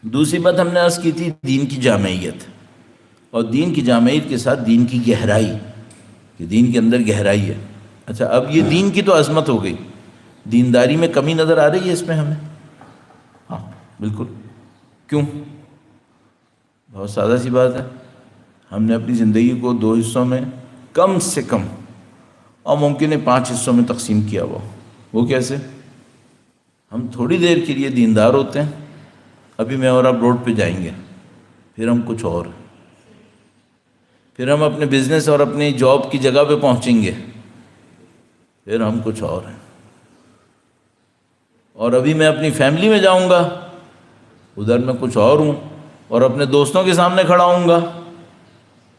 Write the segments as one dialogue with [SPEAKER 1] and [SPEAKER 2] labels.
[SPEAKER 1] دوسری بات ہم نے عرض کی تھی دین کی جامعیت، اور دین کی جامعیت کے ساتھ دین کی گہرائی، کہ دین کے اندر گہرائی ہے۔ اچھا، اب یہ دین کی تو عظمت ہو گئی، دینداری میں کمی نظر آ رہی ہے اس میں ہمیں؟ ہاں بالکل۔ کیوں؟ بہت سادہ سی بات ہے، ہم نے اپنی زندگی کو 2 حصوں میں کم سے کم، اور ممکن ہے 5 حصوں میں تقسیم کیا ہوا۔ وہ کیسے؟ ہم تھوڑی دیر کے لیے دیندار ہوتے ہیں، ابھی میں اور آپ روڈ پہ جائیں گے، پھر ہم کچھ اور، پھر ہم اپنے بزنس اور اپنی جاب کی جگہ پہ پہنچیں گے، پھر ہم کچھ اور ہیں، اور ابھی میں اپنی فیملی میں جاؤں گا، ادھر میں کچھ اور ہوں، اور اپنے دوستوں کے سامنے کھڑا ہوں گا،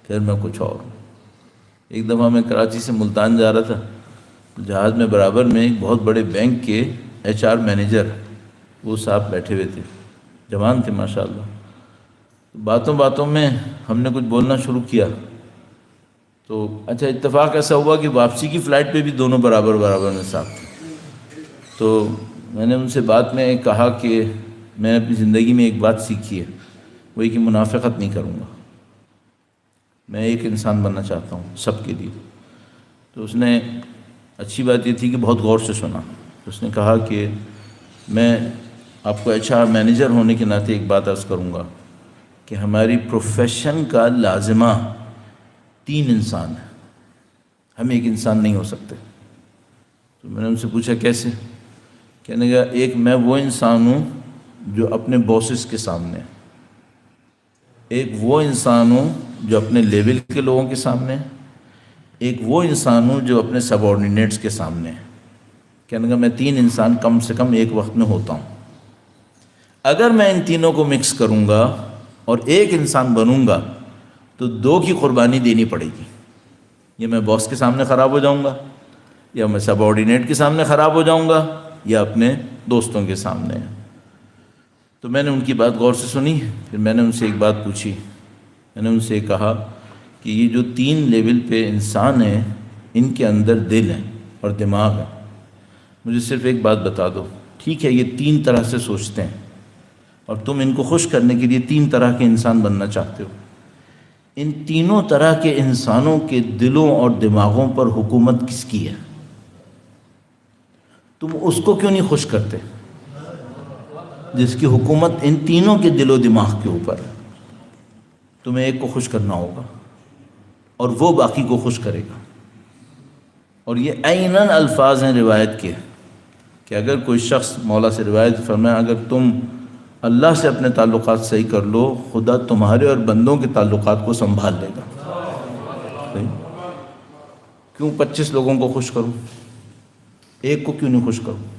[SPEAKER 1] پھر میں کچھ اور ہوں۔ ایک دفعہ میں کراچی سے ملتان جا رہا تھا، جہاز میں برابر میں ایک بہت بڑے بینک کے HR مینیجر، وہ صاحب بیٹھے ہوئے تھے، جوان تھے ماشاءاللہ۔ باتوں باتوں میں ہم نے کچھ بولنا شروع کیا، تو اچھا اتفاق ایسا ہوا کہ واپسی کی فلائٹ پہ بھی دونوں برابر برابر میں صاحب تھے۔ تو میں نے ان سے بات میں کہا کہ میں اپنی زندگی میں ایک بات سیکھی ہے، وہی کہ منافقت نہیں کروں گا، میں ایک انسان بننا چاہتا ہوں سب کے لیے۔ تو اس نے، اچھی بات یہ تھی کہ بہت غور سے سنا، اس نے کہا کہ میں آپ کو HR مینیجر ہونے کے ناطے ایک بات عرض کروں گا کہ ہماری پروفیشن کا لازمہ 3 انسان ہیں، ہم ایک انسان نہیں ہو سکتے۔ تو میں نے ان سے پوچھا کیسے؟ کہنے لگا ایک میں وہ انسان ہوں جو اپنے باسز کے سامنے ہے، ایک وہ انسان ہوں جو اپنے لیول کے لوگوں کے سامنے ہے، ایک وہ انسان ہوں جو اپنے سب آرڈینیٹس کے سامنے ہے۔ کہنے لگا میں 3 انسان کم سے کم ایک وقت میں ہوتا ہوں، اگر میں ان تینوں کو مکس کروں گا اور ایک انسان بنوں گا تو 2 کی قربانی دینی پڑے گی، یا میں باس کے سامنے خراب ہو جاؤں گا، یا میں سب آرڈینیٹ کے سامنے خراب ہو جاؤں گا، یا اپنے دوستوں کے سامنے۔ تو میں نے ان کی بات غور سے سنی، پھر میں نے ان سے ایک بات پوچھی، میں نے ان سے کہا کہ یہ جو 3 لیول پہ انسان ہیں، ان کے اندر دل ہے اور دماغ ہے، مجھے صرف ایک بات بتا دو، ٹھیک ہے یہ 3 طرح سے سوچتے ہیں اور تم ان کو خوش کرنے کے لیے 3 طرح کے انسان بننا چاہتے ہو، ان تینوں طرح کے انسانوں کے دلوں اور دماغوں پر حکومت کس کی ہے؟ تم اس کو کیوں نہیں خوش کرتے جس کی حکومت ان تینوں کے دل و دماغ کے اوپر ہے؟ تمہیں ایک کو خوش کرنا ہوگا اور وہ باقی کو خوش کرے گا۔ اور یہ عیناً الفاظ ہیں روایت کے، کہ اگر کوئی شخص، مولا سے روایت فرمایا، اگر تم اللہ سے اپنے تعلقات صحیح کر لو، خدا تمہارے اور بندوں کے تعلقات کو سنبھال لے گا۔ کیوں 25 لوگوں کو خوش کروں، ایک کو کیوں نہیں خوش کروں؟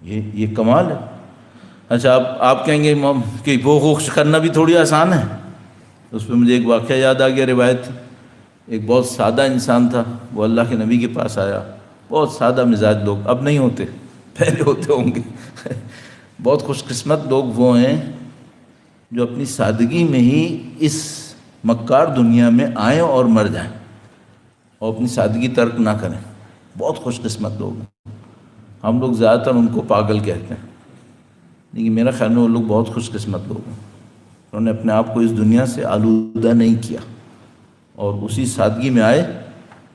[SPEAKER 1] یہ کمال ہے۔ اچھا آپ کہیں گے کہ وہ خوش کرنا بھی تھوڑی آسان ہے۔ اس پہ مجھے ایک واقعہ یاد آ گیا، روایت، ایک بہت سادہ انسان تھا، وہ اللہ کے نبی کے پاس آیا، بہت سادہ مزاج لوگ، اب نہیں ہوتے، پہلے ہوتے ہوں گے۔ بہت خوش قسمت لوگ وہ ہیں جو اپنی سادگی میں ہی اس مکار دنیا میں آئیں اور مر جائیں اور اپنی سادگی ترک نہ کریں، بہت خوش قسمت لوگ ہیں۔ ہم لوگ زیادہ تر ان کو پاگل کہتے ہیں، لیکن میرا خیال میں وہ لوگ بہت خوش قسمت لوگ ہیں، انہوں نے اپنے آپ کو اس دنیا سے آلودہ نہیں کیا اور اسی سادگی میں آئے،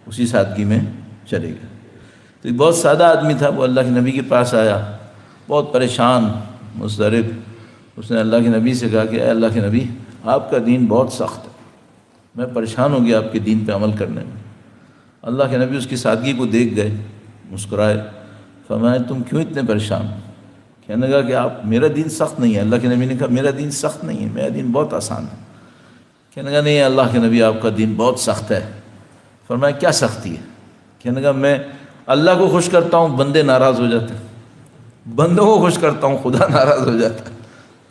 [SPEAKER 1] اسی سادگی میں چلے گئے۔ تو ایک بہت سادہ آدمی تھا، وہ اللہ کے نبی کے پاس آیا، بہت پریشان، مضطرب۔ اس نے اللہ کے نبی سے کہا کہ اے اللہ کے نبی، آپ کا دین بہت سخت ہے، میں پریشان ہو گیا آپ کے دین پہ عمل کرنے میں۔ اللہ کے نبی اس کی سادگی کو دیکھ گئے، مسکرائے، فرمایا تم کیوں اتنے پریشان؟ کہنے لگا کہ آپ، میرا دین سخت نہیں ہے۔ اللہ کے نبی نے کہا میرا دین سخت نہیں ہے، میرا دین بہت آسان ہے۔ کہنے لگا نہیں اللہ کے نبی، آپ کا دین بہت سخت ہے۔ فرمایا کیا سختی ہے؟ کہنے لگا میں اللہ کو خوش کرتا ہوں، بندے ناراض ہو جاتے ہیں، بندوں کو خوش کرتا ہوں، خدا ناراض ہو جاتا ہے،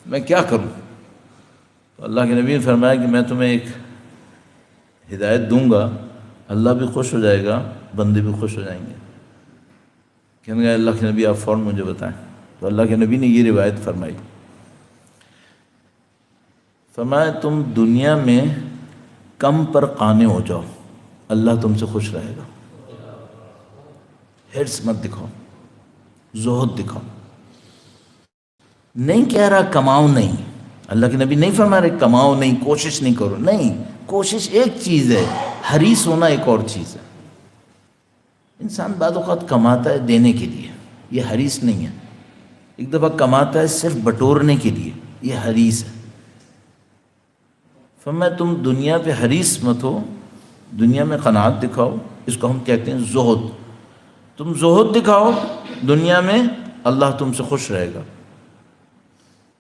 [SPEAKER 1] میں کیا کروں؟ تو اللہ کے نبی نے فرمایا کہ میں تمہیں ایک ہدایت دوں گا، اللہ بھی خوش ہو جائے گا، بندے بھی خوش ہو جائیں گے۔ کہنے لگا اللہ کے نبی آپ فوراً مجھے بتائیں۔ تو اللہ کے نبی نے یہ روایت فرمائی، فرمایا تم دنیا میں کم پر قانع ہو جاؤ، اللہ تم سے خوش رہے گا۔ حرص مت دکھاؤ، زہد دکھاؤ۔ نہیں کہہ رہا کماؤ نہیں، اللہ کے نبی نہیں فرما رہے کماؤ نہیں، کوشش نہیں کرو، نہیں، کوشش ایک چیز ہے، حریص ہونا ایک اور چیز ہے۔ انسان بعض اوقات کماتا ہے دینے کے لیے، یہ حریص نہیں ہے۔ ایک دفعہ کماتا ہے صرف بٹورنے کے لیے، یہ حریص ہے۔ فرمایا تم دنیا پہ حریص مت ہو، دنیا میں قناعت دکھاؤ، اس کو ہم کہتے ہیں زہد۔ تم زہد دکھاؤ دنیا میں، اللہ تم سے خوش رہے گا۔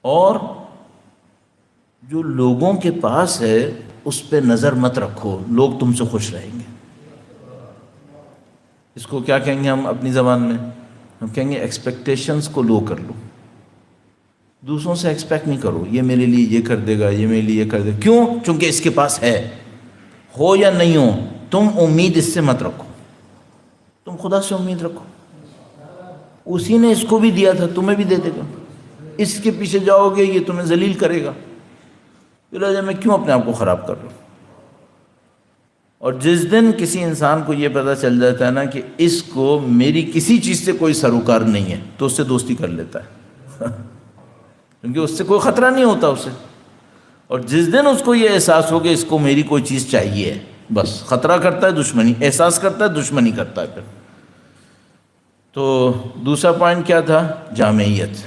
[SPEAKER 1] اور جو لوگوں کے پاس ہے اس پہ نظر مت رکھو، لوگ تم سے خوش رہیں گے۔ اس کو کیا کہیں گے ہم اپنی زبان میں؟ ہم کہیں گے ایکسپیکٹیشنز کو لو کر لو، دوسروں سے ایکسپیکٹ نہیں کرو یہ میرے لیے یہ کر دے گا، یہ میرے لیے یہ کر دے گا۔ کیوں؟ چونکہ اس کے پاس ہے، ہو یا نہیں ہو، تم امید اس سے مت رکھو، تم خدا سے امید رکھو، اسی نے اس کو بھی دیا تھا تمہیں بھی دے دے گا۔ اس کے پیچھے جاؤ گے یہ تمہیں ذلیل کرے گا، لہٰذا میں کیوں اپنے آپ کو خراب کر رہا ہوں؟ اور جس دن کسی انسان کو یہ پتہ چل جاتا ہے نا کہ اس کو میری کسی چیز سے کوئی سروکار نہیں ہے، تو اس سے دوستی کر لیتا ہے کیونکہ اس سے کوئی خطرہ نہیں ہوتا اسے۔ اور جس دن اس کو یہ احساس ہو کہ اس کو میری کوئی چیز چاہیے، بس خطرہ کرتا ہے، دشمنی احساس کرتا ہے، دشمنی کرتا ہے پھر۔ تو دوسرا پوائنٹ کیا تھا؟ جامعیت۔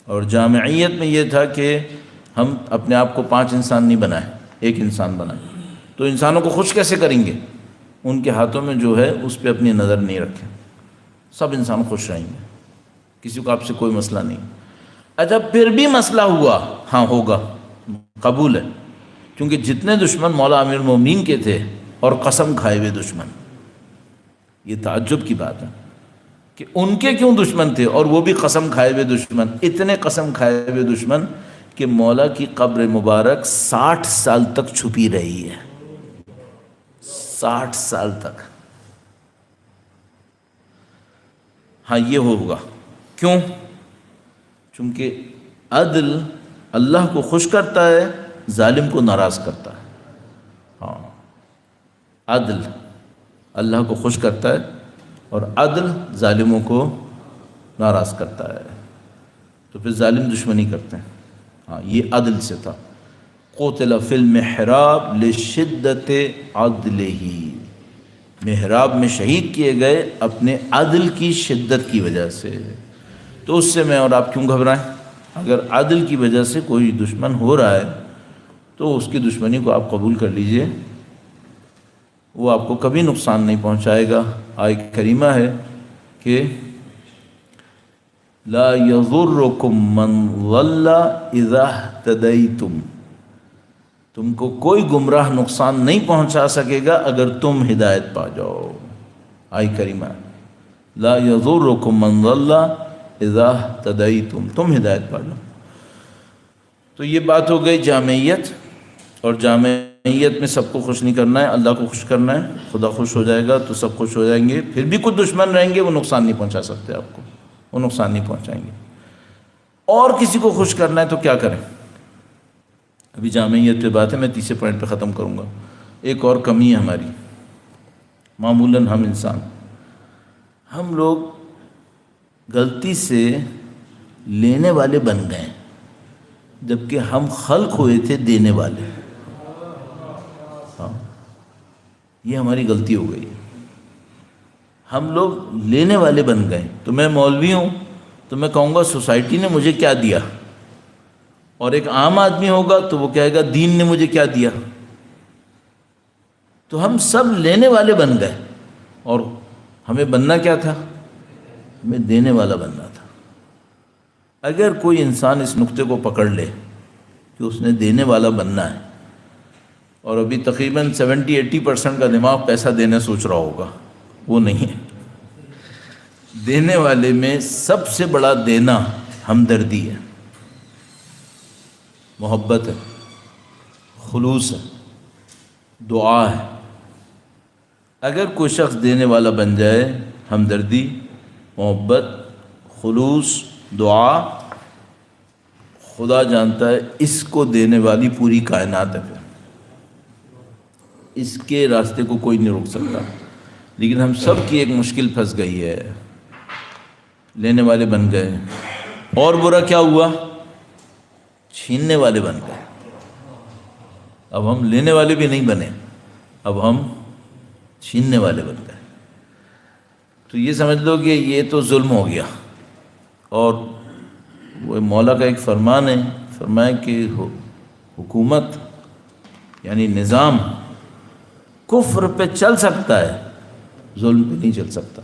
[SPEAKER 1] اور جامعیت میں یہ تھا کہ ہم اپنے آپ کو 5 انسان نہیں بنائیں، ایک انسان بنائیں۔ تو انسانوں کو خوش کیسے کریں گے؟ ان کے ہاتھوں میں جو ہے اس پہ اپنی نظر نہیں رکھیں، سب انسان خوش رہیں گے، کسی کو آپ سے کوئی مسئلہ نہیں۔ اچھا پھر بھی مسئلہ ہوا، ہاں ہوگا، قبول ہے، کیونکہ جتنے دشمن مولا امیر المومنین کے تھے اور قسم کھائے ہوئے دشمن، یہ تعجب کی بات ہے کہ ان کے کیوں دشمن تھے اور وہ بھی قسم کھائے ہوئے دشمن، اتنے قسم کھائے ہوئے دشمن کہ مولا کی قبر مبارک 60 سال تک چھپی رہی ہے، 60 سال تک۔ ہاں یہ ہوگا، کیوں؟ چونکہ عدل اللہ کو خوش کرتا ہے، ظالم کو ناراض کرتا ہے۔ ہاں عدل اللہ کو خوش کرتا ہے اور عدل ظالموں کو ناراض کرتا ہے، تو پھر ظالم دشمنی کرتے ہیں۔ ہاں یہ عدل سے تھا۔ قتل فی المحراب لشدت عدلہ، محراب میں شہید کیے گئے اپنے عدل کی شدت کی وجہ سے۔ تو اس سے میں اور آپ کیوں گھبرائیں؟ اگر عدل کی وجہ سے کوئی دشمن ہو رہا ہے تو اس کی دشمنی کو آپ قبول کر لیجئے، وہ آپ کو کبھی نقصان نہیں پہنچائے گا۔ آیت کریمہ ہے کہ لا یضرکم من ضل اذا اہتدیتم، تم کو کوئی گمراہ نقصان نہیں پہنچا سکے گا اگر تم ہدایت پا جاؤ۔ آیت کریمہ لا یضرکم من ضل اذا اہتدیتم، تم ہدایت پا جاؤ۔ تو یہ بات ہو گئی جامعیت، اور جامعیت میں سب کو خوش نہیں کرنا ہے، اللہ کو خوش کرنا ہے، خدا خوش ہو جائے گا تو سب خوش ہو جائیں گے۔ پھر بھی کچھ دشمن رہیں گے، وہ نقصان نہیں پہنچا سکتے آپ کو، وہ نقصان نہیں پہنچائیں گے۔ اور کسی کو خوش کرنا ہے تو کیا کریں؟ ابھی جامعیت پہ بات ہے، میں تیسرے پوائنٹ پہ ختم کروں گا۔ ایک اور کمی ہے ہماری، معمولاً ہم انسان، ہم لوگ غلطی سے لینے والے بن گئے جبکہ ہم خلق ہوئے تھے دینے والے۔ ہاں یہ ہماری غلطی ہو گئی، ہم لوگ لینے والے بن گئے۔ تو میں مولوی ہوں تو میں کہوں گا سوسائٹی نے مجھے کیا دیا، اور ایک عام آدمی ہوگا تو وہ کہے گا دین نے مجھے کیا دیا۔ تو ہم سب لینے والے بن گئے، اور ہمیں بننا کیا تھا؟ ہمیں دینے والا بننا تھا۔ اگر کوئی انسان اس نقطے کو پکڑ لے کہ اس نے دینے والا بننا ہے، اور ابھی تقریباً 70-80% کا دماغ پیسہ دینے سوچ رہا ہوگا، وہ نہیں ہے۔ دینے والے میں سب سے بڑا دینا ہمدردی ہے، محبت ہے، خلوص ہے، دعا ہے۔ اگر کوئی شخص دینے والا بن جائے، ہمدردی، محبت، خلوص، دعا، خدا جانتا ہے اس کو دینے والی پوری کائنات ہے، پھر اس کے راستے کو کوئی نہیں روک سکتا۔ لیکن ہم سب کی ایک مشکل پھنس گئی ہے، لینے والے بن گئے، اور برا کیا ہوا؟ چھیننے والے بن گئے. اب ہم لینے والے بھی نہیں بنے، اب ہم چھیننے والے بن گئے. تو یہ سمجھ لو کہ یہ تو ظلم ہو گیا. اور وہ مولا کا ایک فرمان ہے، فرمایا کہ حکومت یعنی نظام کفر پہ چل سکتا ہے، ظلم پہ نہیں چل سکتا.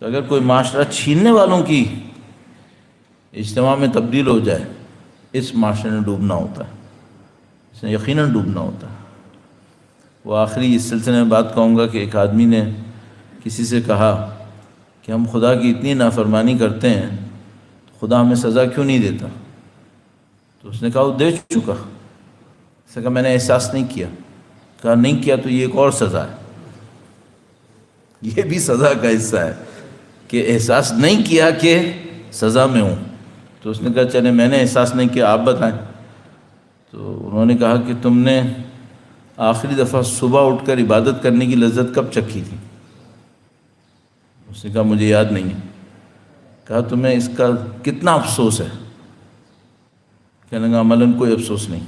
[SPEAKER 1] تو اگر کوئی معاشرہ چھیننے والوں کی اجتماع میں تبدیل ہو جائے، اس معاشرے نے ڈوبنا ہوتا ہے، اس نے یقیناً ڈوبنا ہوتا ہے. وہ آخری اس سلسلے میں بات کہوں گا کہ ایک آدمی نے کسی سے کہا کہ ہم خدا کی اتنی نافرمانی کرتے ہیں، خدا ہمیں سزا کیوں نہیں دیتا؟ تو اس نے کہا وہ دے چکا. اس نے کہا میں نے احساس نہیں کیا. کہا نہیں کیا تو یہ ایک اور سزا ہے، یہ بھی سزا کا حصہ ہے کہ احساس نہیں کیا کہ سزا میں ہوں. تو اس نے کہا چلے میں نے احساس نہیں کیا، آپ بتائیں. تو انہوں نے کہا کہ تم نے آخری دفعہ صبح اٹھ کر عبادت کرنے کی لذت کب چکھی تھی؟ اس نے کہا مجھے یاد نہیں ہے. کہا تمہیں اس کا کتنا افسوس ہے؟ کہنے لگا عملاً کوئی افسوس نہیں.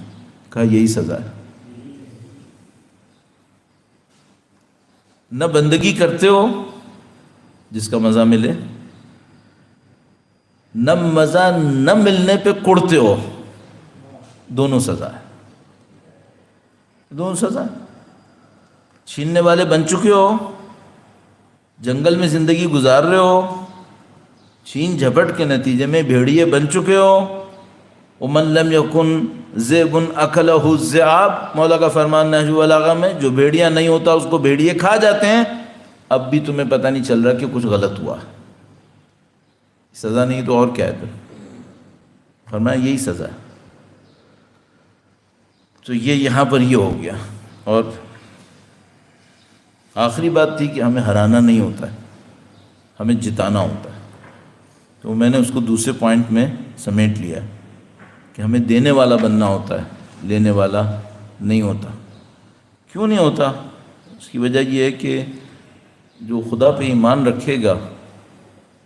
[SPEAKER 1] کہا یہی سزا ہے. نہ بندگی کرتے ہو جس کا مزہ ملے، نہ مزہ نہ ملنے پہ کڑتے ہو. دونوں سزا ہے، دونوں سزا ہے. چھیننے والے بن چکے ہو، جنگل میں زندگی گزار رہے ہو، چھین جھپٹ کے نتیجے میں بھیڑیے بن چکے ہو. وَمَن لَمْ يَكُنْ ذِئْبٌ أَكَلَهُ الذِّئَابُ، مولا کا فرمان نہج البلاغہ میں، جو بھیڑیا نہیں ہوتا اس کو بھیڑیے کھا جاتے ہیں. اب بھی تمہیں پتہ نہیں چل رہا کہ کچھ غلط ہوا. سزا نہیں تو اور کیا ہے پھر؟ فرمایا یہی سزا ہے. تو یہ یہاں پر یہ ہو گیا. اور آخری بات تھی کہ ہمیں ہرانا نہیں ہوتا ہے، ہمیں جتانا ہوتا ہے. تو میں نے اس کو دوسرے پوائنٹ میں سمیٹ لیا کہ ہمیں دینے والا بننا ہوتا ہے، لینے والا نہیں ہوتا. کیوں نہیں ہوتا؟ اس کی وجہ یہ ہے کہ جو خدا پہ ایمان رکھے گا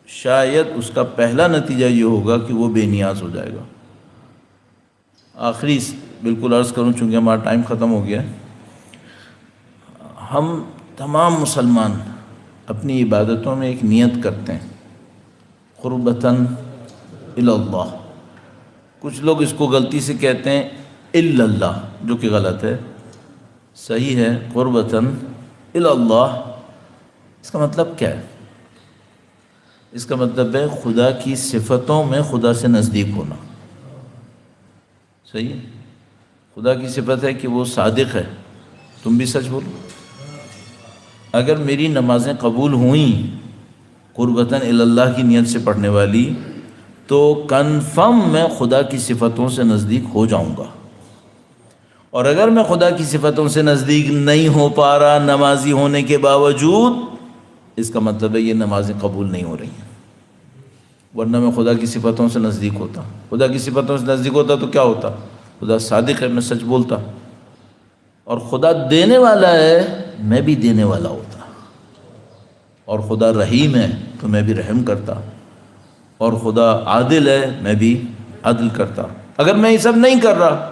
[SPEAKER 1] شاید اس کا پہلا نتیجہ یہ ہوگا کہ وہ بے نیاز ہو جائے گا. آخری بالکل عرض کروں چونکہ ہمارا ٹائم ختم ہو گیا ہے. ہم تمام مسلمان اپنی عبادتوں میں ایک نیت کرتے ہیں، قربتاً الی اللہ. کچھ لوگ اس کو غلطی سے کہتے ہیں الا اللہ، جو کہ غلط ہے. صحیح ہے قربتاً الی اللہ. اس کا مطلب کیا ہے؟ اس کا مطلب ہے خدا کی صفتوں میں خدا سے نزدیک ہونا. صحیح ہے؟ خدا کی صفت ہے کہ وہ صادق ہے، تم بھی سچ بولو. اگر میری نمازیں قبول ہوئیں قربتاً الی اللہ کی نیت سے پڑھنے والی، تو کنفرم میں خدا کی صفتوں سے نزدیک ہو جاؤں گا. اور اگر میں خدا کی صفتوں سے نزدیک نہیں ہو پا رہا نمازی ہونے کے باوجود، اس کا مطلب ہے یہ نمازیں قبول نہیں ہو رہی ہیں. ورنہ میں خدا کی صفتوں سے نزدیک ہوتا. خدا کی صفتوں سے نزدیک ہوتا تو کیا ہوتا؟ خدا صادق ہے، میں سچ بولتا. اور خدا دینے والا ہے، میں بھی دینے والا ہوتا. اور خدا رحیم ہے تو میں بھی رحم کرتا. اور خدا عادل ہے، میں بھی عدل کرتا. اگر میں یہ سب نہیں کر رہا،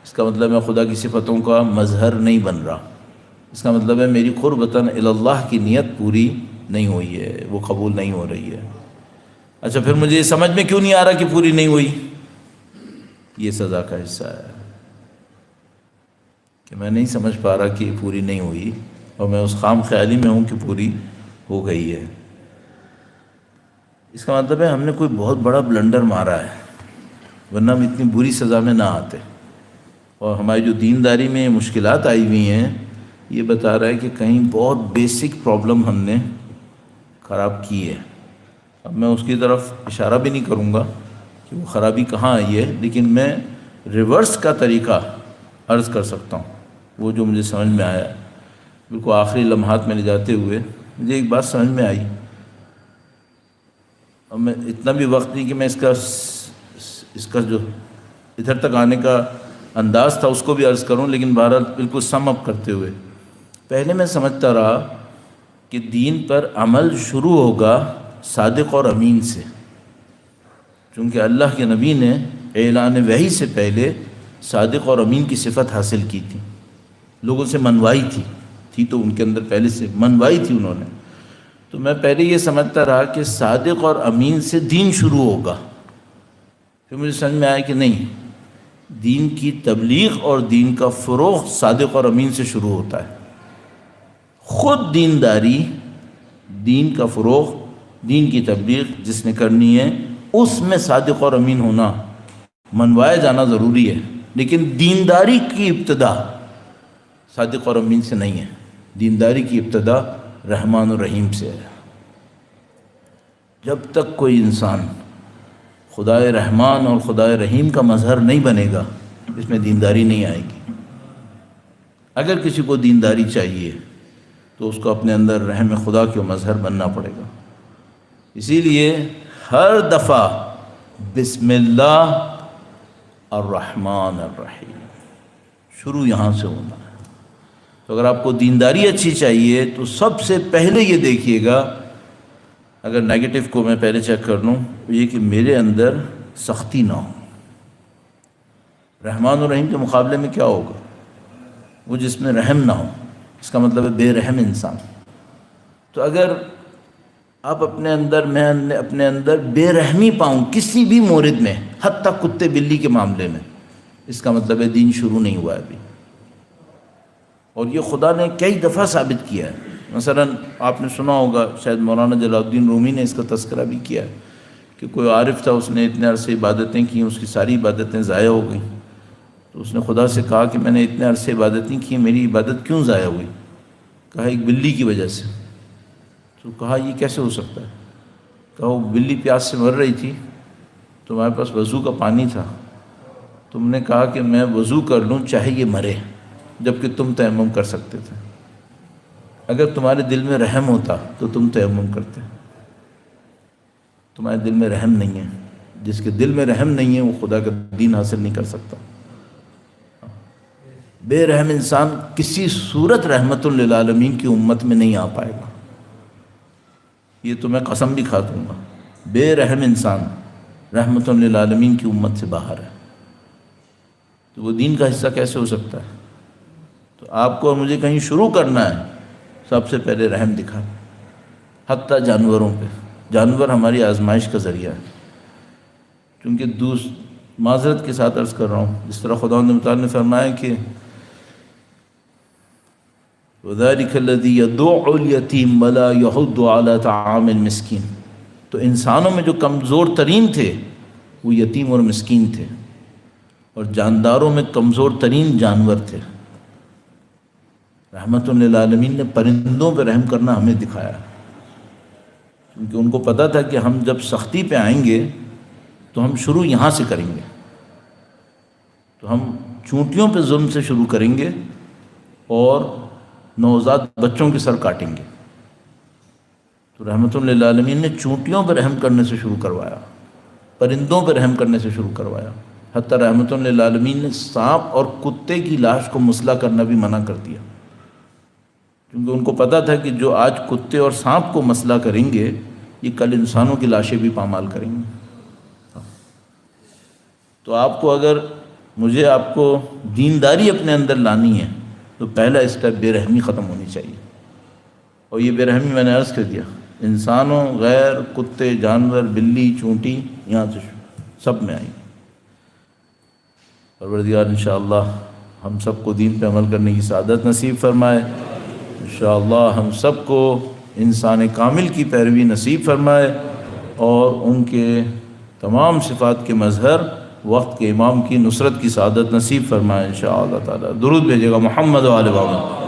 [SPEAKER 1] اس کا مطلب میں خدا کی صفتوں کا مظہر نہیں بن رہا. اس کا مطلب ہے میری قربتاً الی اللہ کی نیت پوری نہیں ہوئی ہے، وہ قبول نہیں ہو رہی ہے. اچھا پھر مجھے یہ سمجھ میں کیوں نہیں آ رہا کہ پوری نہیں ہوئی؟ یہ سزا کا حصہ ہے کہ میں نہیں سمجھ پا رہا کہ یہ پوری نہیں ہوئی، اور میں اس خام خیالی میں ہوں کہ پوری ہو گئی ہے. اس کا مطلب ہے ہم نے کوئی بہت بڑا بلنڈر مارا ہے، ورنہ ہم اتنی بری سزا میں نہ آتے. اور ہماری جو دینداری میں مشکلات آئی ہوئی ہیں، یہ بتا رہا ہے کہ کہیں بہت بیسک پرابلم ہم نے خراب کی ہے. اب میں اس کی طرف اشارہ بھی نہیں کروں گا کہ وہ خرابی کہاں آئی ہے، لیکن میں ریورس کا طریقہ عرض کر سکتا ہوں، وہ جو مجھے سمجھ میں آیا. بالکل آخری لمحات میں لے جاتے ہوئے مجھے ایک بات سمجھ میں آئی. اب میں اتنا بھی وقت نہیں کہ میں اس کا جو ادھر تک آنے کا انداز تھا اس کو بھی عرض کروں، لیکن بہرحال بالکل سم اپ کرتے ہوئے، پہلے میں سمجھتا رہا کہ دین پر عمل شروع ہوگا صادق اور امین سے. چونکہ اللہ کے نبی نے اعلان وحی سے پہلے صادق اور امین کی صفت حاصل کی تھی، لوگوں سے منوائی تھی تو ان کے اندر پہلے سے منوائی تھی انہوں نے. تو میں پہلے یہ سمجھتا رہا کہ صادق اور امین سے دین شروع ہوگا. پھر مجھے سمجھ میں آیا کہ نہیں، دین کی تبلیغ اور دین کا فروغ صادق اور امین سے شروع ہوتا ہے. خود دینداری، دین کا فروغ، دین کی تبلیغ جس نے کرنی ہے، اس میں صادق اور امین ہونا، منوایا جانا ضروری ہے. لیکن دینداری کی ابتدا صادق اور امین سے نہیں ہے، دینداری کی ابتدا رحمان الرحیم سے ہے. جب تک کوئی انسان خدائے رحمان اور خدائے رحیم کا مظہر نہیں بنے گا، اس میں دینداری نہیں آئے گی. اگر کسی کو دینداری چاہیے تو اس کو اپنے اندر رحم خدا کے مظہر بننا پڑے گا. اسی لیے ہر دفعہ بسم اللہ الرحمن الرحیم شروع یہاں سے ہونا ہے. تو اگر آپ کو دینداری اچھی چاہیے تو سب سے پہلے یہ دیکھیے گا، اگر نیگیٹو کو میں پہلے چیک کر لوں تو یہ کہ میرے اندر سختی نہ ہو. رحمان الرحیم کے مقابلے میں کیا ہوگا؟ وہ جس میں رحم نہ ہو، اس کا مطلب ہے بے رحم انسان. تو اگر آپ اپنے اندر، میں اپنے اندر بے رحمی پاؤں کسی بھی مورد میں، حتیٰ کتے بلی کے معاملے میں، اس کا مطلب ہے دین شروع نہیں ہوا ہے ابھی. اور یہ خدا نے کئی دفعہ ثابت کیا ہے. مثلا آپ نے سنا ہوگا، شاید مولانا جلال الدین رومی نے اس کا تذکرہ بھی کیا ہے کہ کوئی عارف تھا، اس نے اتنے عرصے عبادتیں کی، اس کی ساری عبادتیں ضائع ہو گئیں. تو اس نے خدا سے کہا کہ میں نے اتنے عرصے عبادتیں کی، میری عبادت کیوں ضائع ہوئی؟ کہا ایک بلی کی وجہ سے. تو کہا یہ کیسے ہو سکتا ہے؟ کہا وہ بلی پیاس سے مر رہی تھی، تمہارے پاس وضو کا پانی تھا، تم نے کہا کہ میں وضو کر لوں چاہے یہ مرے، جبکہ تم تیمم کر سکتے تھے. اگر تمہارے دل میں رحم ہوتا تو تم تیمم کرتے. تمہارے دل میں رحم نہیں ہے. جس کے دل میں رحم نہیں ہے وہ خدا کا دین حاصل نہیں کر سکتا. بے رحم انسان کسی صورت رحمت للعالمین کی امت میں نہیں آ پائے گا. یہ تو میں قسم بھی کھا دوں گا، بے رحم انسان رحمت للعالمین کی امت سے باہر ہے. تو وہ دین کا حصہ کیسے ہو سکتا ہے؟ تو آپ کو اور مجھے کہیں شروع کرنا ہے، سب سے پہلے رحم دکھا. حتیٰ جانوروں پہ، جانور ہماری آزمائش کا ذریعہ ہے. کیونکہ معذرت کے ساتھ عرض کر رہا ہوں، جس طرح خداوند متعال نے فرمایا کہ وَذَلِكَ الَّذِي يَدُعُّ الْيَتِيمَ وَلَا يَحُضُّ عَلَى طَعَامِ الْمِسْكِينِ. تو انسانوں میں جو کمزور ترین تھے وہ یتیم اور مسکین تھے، اور جانداروں میں کمزور ترین جانور تھے. رحمت للعالمین نے پرندوں پہ رحم کرنا ہمیں دکھایا، کیونکہ ان کو پتہ تھا کہ ہم جب سختی پہ آئیں گے تو ہم شروع یہاں سے کریں گے. تو ہم چونٹیوں پہ ظلم سے شروع کریں گے اور نوزاد بچوں کے سر کاٹیں گے. تو رحمت للعالمین نے چونٹیوں پہ رحم کرنے سے شروع کروایا، پرندوں پہ رحم کرنے سے شروع کروایا. حتیٰ رحمت للعالمین نے سانپ اور کتے کی لاش کو مسئلہ کرنا بھی منع کر دیا، کیونکہ ان کو پتہ تھا کہ جو آج کتے اور سانپ کو مسئلہ کریں گے یہ کل انسانوں کی لاشیں بھی پامال کریں گے. تو آپ کو، اگر مجھے آپ کو دینداری اپنے اندر لانی ہے تو پہلا اسٹیپ بے رحمی ختم ہونی چاہیے. اور یہ بے رحمی میں نے عرض کر دیا، انسانوں، غیر، کتے، جانور، بلی، چونٹی، یہاں سے سب میں آئی. پروردگار انشاءاللہ ہم سب کو دین پہ عمل کرنے کی سعادت نصیب فرمائے. انشاءاللہ ہم سب کو انسان کامل کی پیروی نصیب فرمائے اور ان کے تمام صفات کے مظہر وقت کے امام کی نصرت کی سعادت نصیب فرمائے انشاءاللہ تعالی. درود بھیجے گا محمد و آل محمد.